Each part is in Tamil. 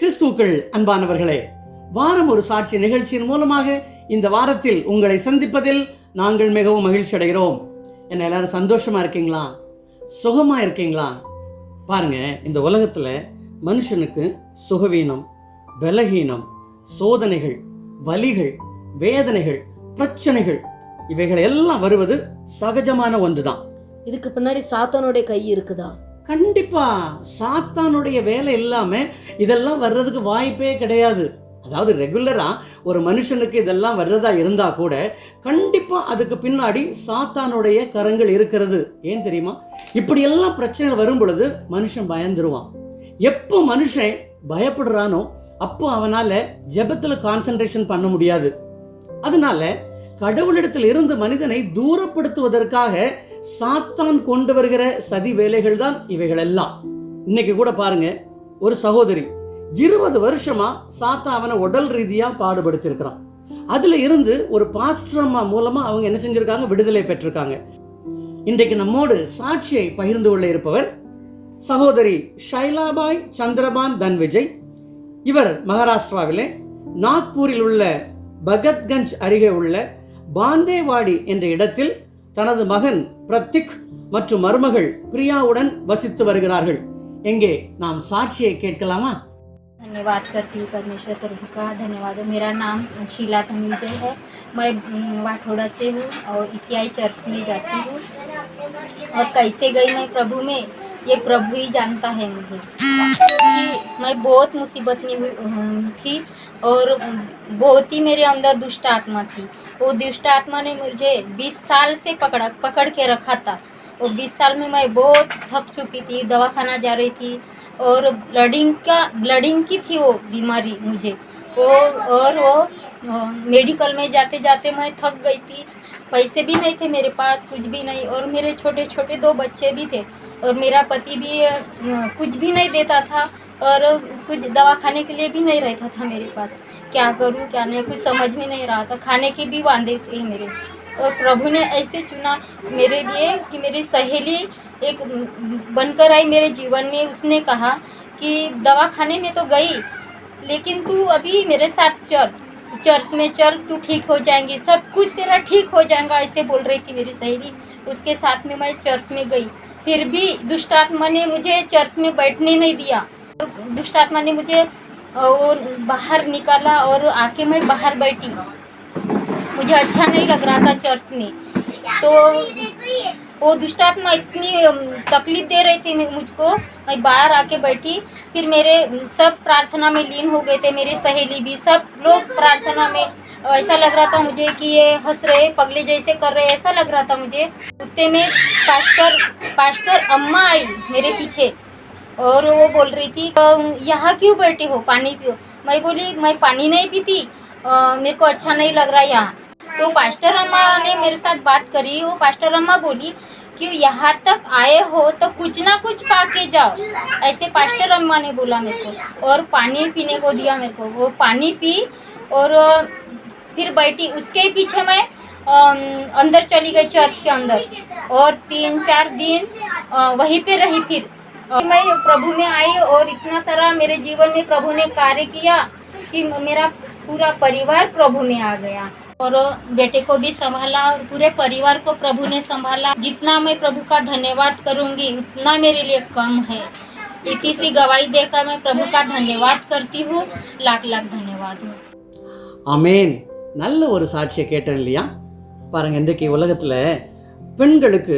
கிறிஸ்துவுக்குள் அன்பானவர்களே, வாரம் ஒரு சாட்சி நிகழ்ச்சியின் மூலமாக இந்த வாரத்தில் உங்களை சந்திப்பதில் நாங்கள் மிகவும் மகிழ்ச்சி அடைகிறோம். என்ன எல்லாரும் சந்தோஷமா இருக்கீங்களா? சுகமா இருக்கீங்களா? பாருங்க, இந்த உலகத்துல மனுஷனுக்கு சுகவீனம், பலகீனம், சோதனைகள், வலிகள், வேதனைகள், பிரச்சனைகள் இவைகள் எல்லாம் வருவது சகஜமான ஒன்றுதான். இதுக்கு பின்னாடி சாத்தானுடைய கை இருக்குதா? கண்டிப்பா சாத்தானுடைய வேலை இல்லாம இதெல்லாம் வர்றதுக்கு வாய்ப்பே கிடையாது. அதாவது ரெகுலரா ஒரு மனுஷனுக்கு இதெல்லாம் வர்றதா இருந்தா கூட கண்டிப்பா அதுக்கு பின்னாடி சாத்தானுடைய கரங்கள் இருக்கிறது. ஏன் தெரியுமா? இப்படி எல்லாம் பிரச்சனைகள் வரும் பொழுது மனுஷன் பயந்துருவான். எப்போ மனுஷன் பயப்படுறானோ அப்போ அவனால ஜெபத்துல கான்சென்ட்ரேஷன் பண்ண முடியாது. அதனால கடவுளிடத்தில் இருந்து மனிதனை தூரப்படுத்துவதற்காக சாத்தான் கொண்டு வருகிற சதி வேலைகள் தான் இவைகள் எல்லாம். இன்னைக்கு கூட பாருங்க, ஒரு சகோதரி 20 வருஷமா சாத்தான் அவனை உடல் ரீதியா பாடுபடுத்திருக்கிறான். அதுல இருந்து ஒரு பாஸ்டர் அம்மா மூலமா அவங்க என்ன செஞ்சிருக்காங்க? விடுதலை பெற்றிருக்காங்க. இன்றைக்கு நம்மோடு சாட்சியை பகிர்ந்து கொள்ள இருப்பவர் சகோதரி ஷைலாபாய் சந்திரபான் தன்விஜய். இவர் மகாராஷ்டிராவிலே நாக்பூரில் உள்ள பகத்கஞ்ச் அருகே உள்ள பாந்தேவாடி என்ற இடத்தில் தனது மகன் பிரத்திக் மற்றும் மருமகள் பிரியாவுடன் வசித்து வருகிறார்கள். எங்கே நாம் சாட்சியை கேட்கலாமா? धन्यवाद करती हूँ परमेश्वर प्रभु का। धन्यवाद। मेरा नाम शीला धनविजय है। मैं वाठोड़ा से हूँ और ईसीआई चर्च में जाती हूँ। और कैसे गई मैं प्रभु में, ये प्रभु ही जानता है मुझे, कि मैं बहुत मुसीबत में थी और बहुत ही मेरे अंदर दुष्ट आत्मा थी। वो दुष्ट आत्मा ने मुझे 20 साल से पकड़ के रखा था। और 20 साल में मैं बहुत थक चुकी थी, दवाखाना जा रही थी और ब्लडिंग की थी वो बीमारी मुझे। वो मेडिकल में जाते जाते मैं थक गई थी। पैसे भी नहीं थे मेरे पास, कुछ भी नहीं। और मेरे छोटे छोटे 2 बच्चे भी थे और मेरा पति भी कुछ भी नहीं देता था और कुछ दवा खाने के लिए भी नहीं रहता था मेरे पास। क्या करूं क्या नहीं, कुछ समझ में नहीं रहा था। खाने के भी वांदे थे मेरे। और प्रभु ने ऐसे चुना मेरे लिए कि मेरी सहेली एक बनकर आई मेरे जीवन में। उसने कहा कि दवा खाने में तो गई, लेकिन तू अभी मेरे साथ चल, चर्च में चल, तू ठीक हो जाएंगी, सब कुछ तेरा ठीक हो जाएगा, ऐसे बोल रही थी मेरी सहेली। उसके साथ में मैं चर्च में गई। फिर भी दुष्ट आत्मा ने मुझे चर्च में बैठने नहीं दिया। दुष्ट आत्मा ने मुझे वो बाहर निकाला और आके मैं बाहर बैठी। मुझे अच्छा नहीं लग रहा था चर्च में। तो वो दुष्ट आत्मा इतनी तकलीफ दे रही थी मुझको। मैं बाहर आके बैठी। फिर मेरे सब प्रार्थना में लीन हो गए थे, मेरी सहेली भी, सब लोग प्रार्थना में। ऐसा लग रहा था मुझे कि ये हंस रहे, पगले जैसे कर रहे, ऐसा लग रहा था मुझे। उतने में पास्टर अम्मा आई मेरे पीछे और वो बोल रही थी, यहाँ क्यों बैठी हो, पानी पियो। मैं बोली मैं पानी नहीं पीती, मेरे को अच्छा नहीं लग रहा यहाँ। तो पास्टर अम्मा ने मेरे साथ बात करी। वो पास्टर अम्मा बोली कि यहाँ तक आए हो तो कुछ ना कुछ खा के जाओ, ऐसे पास्टर अम्मा ने बोला मेरे को। और पानी पीने को दिया मेरे को। वो पानी पी और फिर बैठी। उसके पीछे मैं अंदर चली गई चर्च के अंदर और 3-4 दिन वहीं पे रही। फिर मैं प्रभु में आई और इतना सारा मेरे जीवन में प्रभु ने कार्य किया कि मेरा पूरा परिवार प्रभु में आ गया और बेटे को भी संभाला और पूरे परिवार को प्रभु ने संभाला। जितना मैं प्रभु का धन्यवाद करूंगी उतना मेरे लिए कम है। इतनी सी गवाही देकर मैं प्रभु का धन्यवाद करती हूँ। लाख लाख धन्यवाद। ஆமேன். நல்ல ஒரு சாட்சியை கேட்டேன் இல்லையா? பாருங்க, இன்றைக்கு உலகத்துல பெண்களுக்கு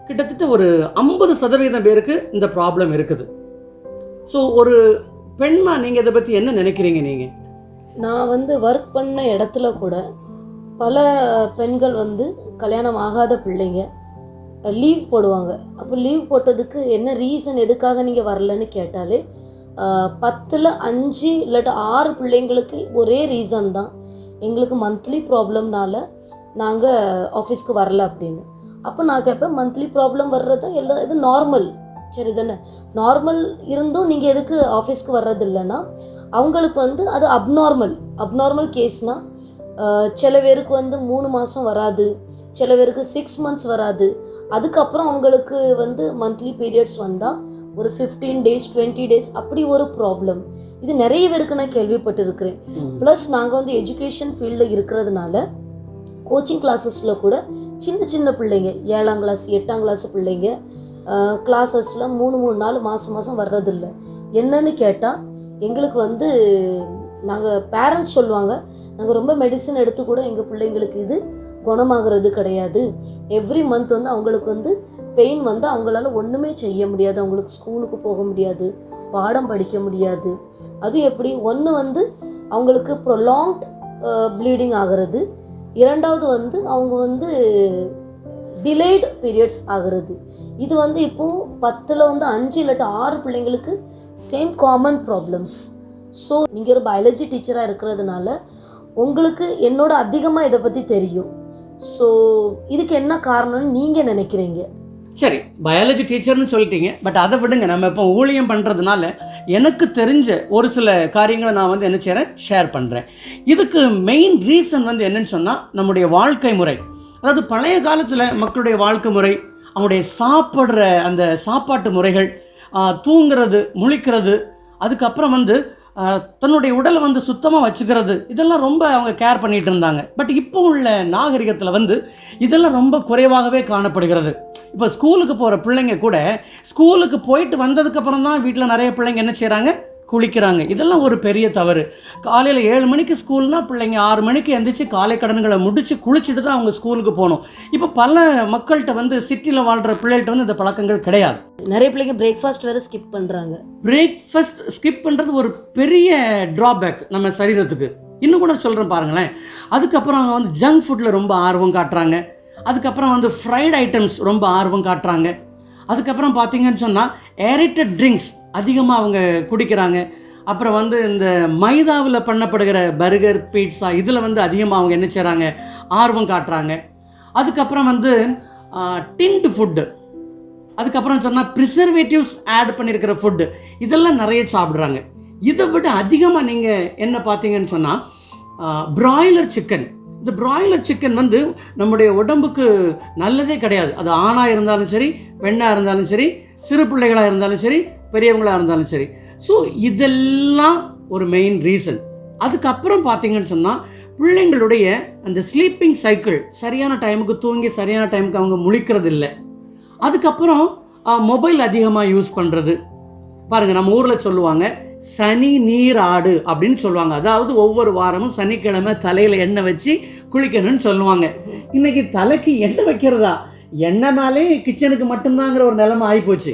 கிட்டத்தட்ட ஒரு 50% பேருக்கு இந்த ப்ராப்ளம் இருக்குது. ஸோ ஒரு பெண்மா நீங்க இதை பத்தி என்ன நினைக்கிறீங்க? நீங்க நான் ஒர்க் பண்ண இடத்துல கூட பல பெண்கள் கல்யாணம் ஆகாத பிள்ளைங்க லீவ் போடுவாங்க. அப்போ லீவ் போட்டதுக்கு என்ன ரீசன், எதுக்காக நீங்கள் வரலன்னு கேட்டாலே 10ல் 5 இல்லாட்டி 6 பிள்ளைங்களுக்கு ஒரே ரீசன் தான், எங்களுக்கு மந்த்லி ப்ராப்ளம்னால நாங்கள் ஆஃபீஸ்க்கு வரல அப்படின்னு. அப்போ நான் கேட்பேன், மந்த்லி ப்ராப்ளம் வர்றது இது நார்மல், சரி தானே? நார்மல் இருந்தும் நீங்கள் எதுக்கு ஆஃபீஸ்க்கு வர்றது இல்லைன்னா அவங்களுக்கு அது அப்நார்மல் கேஸ்னால் சில பேருக்கு 3 மாதம் வராது, சில பேருக்கு 6 months வராது. அதுக்கப்புறம் அவங்களுக்கு மந்த்லி பீரியட்ஸ் வந்தால் ஒரு 15 days 20 days அப்படி ஒரு ப்ராப்ளம். இது நிறைய பேருக்கு நான் கேள்விப்பட்டிருக்கிறேன். ப்ளஸ் நாங்கள் வந்து எஜுகேஷன் ஃபீல்டில் இருக்கிறதுனால கோச்சிங் கிளாஸஸில் கூட சின்ன சின்ன பிள்ளைங்க 7ஆம் கிளாஸ் 8ஆம் கிளாஸ் பிள்ளைங்க கிளாஸஸில் 3 நாள் மாதம் வர்றதில்ல. என்னன்னு கேட்டால் எங்களுக்கு வந்து நாங்கள் பேரண்ட்ஸ் சொல்லுவாங்க, நாங்கள் ரொம்ப மெடிசன் எடுத்து கூட எங்கள் பிள்ளைங்களுக்கு இது குணமாகிறது கிடையாது. எவ்ரி மந்த் வந்து அவங்களுக்கு வந்து பெயின் வந்து அவங்களால ஒன்றுமே செய்ய முடியாது, அவங்களுக்கு ஸ்கூலுக்கு போக முடியாது, பாடம் படிக்க முடியாது. அது எப்படி, ஒன்று வந்து அவங்களுக்கு ப்ரொலாங்ட் ப்ளீடிங் ஆகிறது, இரண்டாவது வந்து அவங்க வந்து டிலேடு பீரியட்ஸ் ஆகிறது. இது வந்து இப்போது 10ல் வந்து 5 இல்லாட்டி 6 பிள்ளைங்களுக்கு சேம் காமன் ப்ராப்ளம்ஸ். ஸோ நீங்கள் ஒரு பயாலஜி டீச்சராக இருக்கிறதுனால உங்களுக்கு என்னோட அதிகமாக இதை பற்றி தெரியும். ஸோ இதுக்கு என்ன காரணம்னு நீங்கள் நினைக்கிறீங்க? சரி, பயாலஜி டீச்சர்னு சொல்லிட்டீங்க, பட் அதை விடுங்க. நம்ம இப்போ ஊழியம் பண்ணுறதுனால எனக்கு தெரிஞ்ச ஒரு சில காரியங்களை நான் வந்து என்ன செய்கிறேன், ஷேர் பண்ணுறேன். இதுக்கு மெயின் ரீசன் வந்து என்னன்னு சொன்னால் நம்முடைய வாழ்க்கை முறை. அதாவது பழைய காலத்தில் மக்களுடைய வாழ்க்கை முறை, அவங்களுடைய சாப்பிட்ற அந்த சாப்பாட்டு முறைகள், தூங்குறது, முழிக்கிறது, அதுக்கப்புறம் வந்து தன்னுடைய உடலை வந்து சுத்தமாக வச்சுக்கிறது, இதெல்லாம் ரொம்ப அவங்க கேர் பண்ணிகிட்டு இருந்தாங்க. பட் இப்போ உள்ள நாகரிகத்தில் வந்து இதெல்லாம் ரொம்ப குறைவாகவே காணப்படுகிறது. இப்போ ஸ்கூலுக்கு போகிற பிள்ளைங்க கூட ஸ்கூலுக்கு போயிட்டு வந்ததுக்கப்புறம் தான் வீட்டில் நிறைய பிள்ளைங்க என்ன செய்கிறாங்க, குளிக்கிறாங்க. இதெல்லாம் ஒரு பெரிய தவறு. காலையில் 7 மணிக்கு ஸ்கூல்னால் பிள்ளைங்க 6 மணிக்கு எந்திரிச்சு காலை கடன்களை முடித்து குளிச்சுட்டு தான் அவங்க ஸ்கூலுக்கு போகணும். இப்போ பல மக்கள்கிட்ட வந்து சிட்டியில் வாழ்கிற பிள்ளைகள்கிட்ட வந்து இந்த பழக்கங்கள் கிடையாது. நிறைய பிள்ளைங்க பிரேக்ஃபாஸ்ட் வேறு ஸ்கிப் பண்ணுறாங்க. பிரேக்ஃபாஸ்ட் ஸ்கிப் பண்ணுறது ஒரு பெரிய ட்ராபேக் நம்ம சரீரத்துக்கு. இன்னும் கூட சொல்கிறேன் பாருங்களேன். அதுக்கப்புறம் அவங்க வந்து ஜங்க் ஃபுட்டில் ரொம்ப ஆர்வம் காட்டுறாங்க. அதுக்கப்புறம் வந்து ஃப்ரைட் ஐட்டம்ஸ் ரொம்ப ஆர்வம் காட்டுறாங்க. அதுக்கப்புறம் பார்த்தீங்கன்னு சொன்னால் ஏரேட்டட் ட்ரிங்க்ஸ் அதிகமாக அவங்க குடிக்கிறாங்க. அப்புறம் வந்து இந்த மைதாவில் பண்ணப்படுகிற பர்கர், பீட்சா, இதில் வந்து அதிகமாக அவங்க என்ன செய்கிறாங்க, ஆர்வம் காட்டுறாங்க. அதுக்கப்புறம் வந்து டின்டு ஃபுட்டு, அதுக்கப்புறம் சொன்னால் ப்ரிசர்வேட்டிவ்ஸ் ஆட் பண்ணியிருக்கிற ஃபுட்டு, இதெல்லாம் நிறைய சாப்பிட்றாங்க. இதை விட அதிகமாக நீங்கள் என்ன பார்த்தீங்கன்னு சொன்னால் பிராய்லர் சிக்கன். இந்த பிராய்லர் சிக்கன் வந்து நம்முடைய உடம்புக்கு நல்லதே கிடையாது. அது ஆணாக இருந்தாலும் சரி, பெண்ணாக இருந்தாலும் சரி, சிறு பிள்ளைகளாக இருந்தாலும் சரி, பெரியவங்களாக இருந்தாலும் சரி. ஸோ இதெல்லாம் ஒரு மெயின் ரீசன். அதுக்கப்புறம் பார்த்தீங்கன்னு சொன்னால் பிள்ளைங்களுடைய அந்த ஸ்லீப்பிங் சைக்கிள், சரியான டைமுக்கு தூங்கி சரியான டைமுக்கு அவங்க முழிக்கிறது இல்லை. அதுக்கப்புறம் மொபைல் அதிகமாக யூஸ் பண்ணுறது. பாருங்கள், நம்ம ஊரில் சொல்லுவாங்க சனி நீர் ஆடு அப்படின்னு சொல்லுவாங்க. அதாவது ஒவ்வொரு வாரமும் சனிக்கிழமை தலையில் எண்ணெய் வச்சு குளிக்கணும்னு சொல்லுவாங்க. இன்றைக்கி தலைக்கு எண்ணெய் வைக்கிறதா, எண்ணெய்னாலே கிச்சனுக்கு மட்டும்தாங்கிற ஒரு நிலைமை ஆகிப்போச்சு.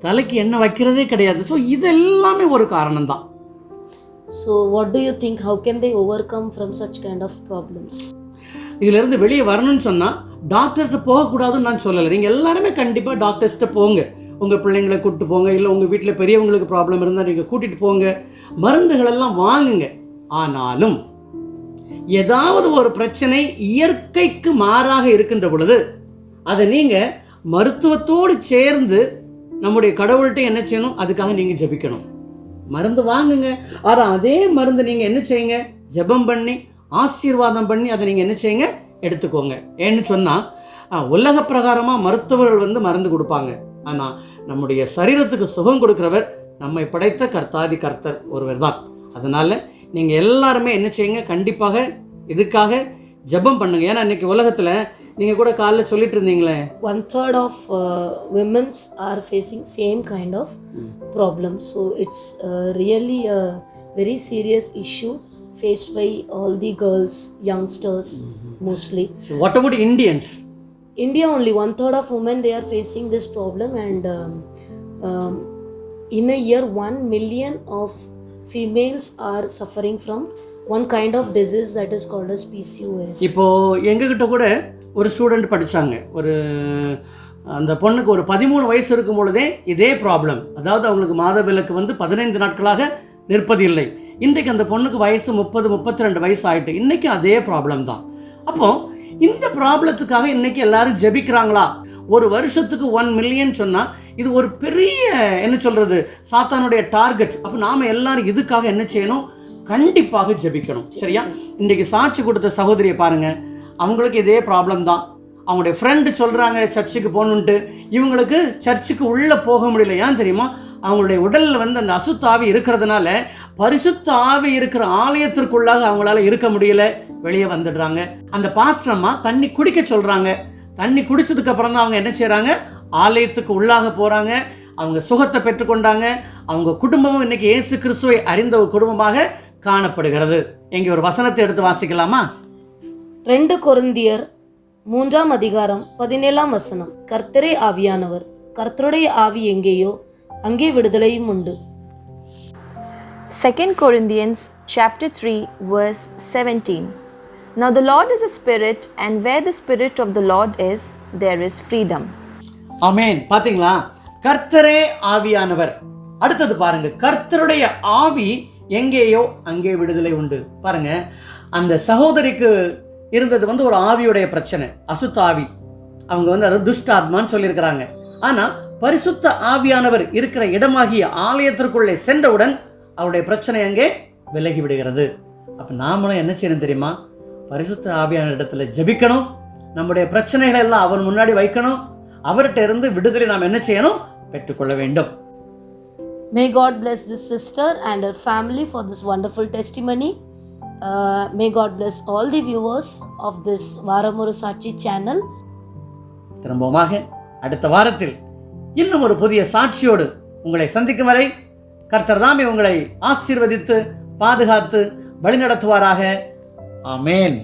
தலைக்கு எண்ணெய் வைக்கிறதே கிடையாது. ஸோ இதெல்லாமே ஒரு காரணம் தான். So what do you think, how can they overcome from such kind of problems? இதிலேருந்து வெளியே வரணும்னு சொன்னால் டாக்டர்கிட்ட போகக்கூடாதுன்னு நான் சொல்லலை. நீங்கள் எல்லாருமே கண்டிப்பாக டாக்டர்ஸ்கிட்ட போங்க. உங்கள் பிள்ளைங்களை கூப்பிட்டு போங்க, இல்லை உங்கள் வீட்டில் பெரியவங்களுக்கு ப்ராப்ளம் இருந்தால் நீங்கள் கூட்டிகிட்டு போங்க, மருந்துகளெல்லாம் வாங்குங்க. ஆனாலும் ஏதாவது ஒரு பிரச்சனை இயற்கைக்கு மாறாக இருக்கின்ற பொழுது அதை நீங்கள் மருத்துவத்தோடு சேர்ந்து நம்முடைய கடவுள்கிட்ட என்ன செய்யணும், அதுக்காக நீங்கள் ஜெபிக்கணும். மருந்து வாங்குங்க, ஆனால் அதே மருந்து நீங்கள் என்ன செய்யுங்க, ஜெபம் பண்ணி ஆசீர்வாதம் பண்ணி அதை நீங்கள் என்ன செய்யுங்க, எடுத்துக்கோங்க. ஏன்னு சொன்னால் உலக பிரகாரமாக மருத்துவர்கள் வந்து மருந்து கொடுப்பாங்க. ஆனால் நம்முடைய சரீரத்துக்கு சுகம் கொடுக்கிறவர் நம்மை படைத்த கர்த்தாதி கர்த்தர் ஒருவர் தான். அதனால் நீங்கள் எல்லாருமே என்ன செய்யுங்க, கண்டிப்பாக இதுக்காக ஜெபம் பண்ணுங்க. ஏன்னா இன்றைக்கி உலகத்தில் நீங்கள் கூட காலையில் சொல்லிட்டு இருந்தீங்களே, 1/3 of women's are facing same kind of problem. So it's really a very serious issue faced by all the girls, youngsters mostly. So what about Indians? India only 1/3 of women they are facing this problem, and in a year 1 million of females are suffering from one kind of disease that is called as PCOS. இப்போது எங்ககிட்ட கூட ஒரு ஸ்டூடெண்ட் படித்தாங்க. அந்த பொண்ணுக்கு ஒரு 13 வயசு இருக்கும் பொழுதே இதே ப்ராப்ளம். அதாவது அவங்களுக்கு மாதவிலக்கு வந்து 15 நாட்களாக நிற்பதில்லை. இன்றைக்கு அந்த பொண்ணுக்கு வயசு 30-32 வயசு ஆகிட்டு இன்றைக்கி அதே ப்ராப்ளம் தான். அப்போது இந்த ப்ராப்ளத்துக்காக இன்றைக்கி எல்லாரும் ஜெபிக்கிறாங்களா? ஒரு வருஷத்துக்கு 1 மில்லியன் சொன்னால் இது ஒரு பெரிய என்ன சொல்கிறது, சாத்தானுடைய டார்கெட். அப்போ நாம் எல்லாரும் இதுக்காக என்ன செய்யணும், கண்டிப்பாக ஜெபிக்கணும். சரியா? இன்றைக்கி சாட்சி கொடுத்த சகோதரியை பாருங்கள், அவங்களுக்கு இதே ப்ராப்ளம் தான். அவங்களுடைய ஃப்ரெண்டு சொல்கிறாங்க சர்ச்சுக்கு போகணுன்ட்டு, இவங்களுக்கு சர்ச்சுக்கு உள்ளே போக முடியல. ஏன் தெரியுமா? அவங்களுடைய உடலில் வந்து அந்த அசுத்த ஆவி இருக்கிறதுனால பரிசுத்த ஆவி இருக்கிற ஆலயத்திற்குள்ளாக அவங்களால இருக்க முடியல, வெளியே வந்துடுறாங்க. அந்த பாஸ்டர் அம்மா தண்ணி குடிக்க சொல்கிறாங்க. தண்ணி குடிச்சதுக்கு அப்புறம் தான் அவங்க என்ன செய்கிறாங்க, ஆலயத்துக்கு உள்ளாக போகிறாங்க. அவங்க சுகத்தை பெற்றுக்கொண்டாங்க. அவங்க குடும்பமும் இன்னைக்கு இயேசு கிறிஸ்துவை அறிந்த ஒரு குடும்பமாக காணப்படுகிறது. இங்கே ஒரு வசனத்தை எடுத்து வாசிக்கலாமா? 2 கொரிந்தியர் 3ஆம் அதிகாரம் 17ஆம் வசனம். கர்த்தரே ஆவியானவர், கர்த்தருடைய ஆவி எங்கேயோ அங்கே விடுதலையும் உண்டு. 2 Corinthians chapter 3 verse 17. Now the Lord is a spirit, and where the spirit of the Lord is, there is freedom. ஆமென். பாத்தீங்களா? கர்த்தரே ஆவியானவர். அடுத்தது பாருங்க, கர்த்தருடைய ஆவி எங்கேயோ அங்கே விடுதலை உண்டு. பாருங்க, அந்த சகோதரிக்கு இருந்தது வந்து ஒரு ஆவியுடைய பிரச்சனை, அசுத்த ஆவி. அவங்க வந்து அது துஷ்ட ஆத்மான்னு சொல்லியிருக்கிறாங்க. ஆனா பரிசுத்த ஆவியானவர் இருக்கிற இடமாகிய ஆலயத்திற்குள்ளே சென்றவுடன் அவருடைய பிரச்சனை அங்கே விலகி விடுகிறது. அப்ப நாமளும் என்ன செய்யணும் தெரியுமா? பரிசுத்த ஆவியான இடத்துல ஜெபிக்கணும். நம்முடைய பிரச்சனைகளை எல்லாம் அவர் முன்னாடி வைக்கணும். அவர்கிட்ட இருந்து விடுதலை நாம் என்ன செய்யணும்? பெற்றுக்கொள்ள வேண்டும். May God bless this sister and her family for this wonderful testimony. May God bless all the viewers of this வாரமொரு சாட்சி channel. திரும்பமாக அடுத்த வாரத்தில் இன்னும் ஒரு புதிய சாட்சியோடு உங்களை சந்திக்கும் வரை கர்த்தர் தாமே உங்களை ஆசீர்வதித்து பாதுகாத்து வழிநடத்துவாராக. ஆமென்.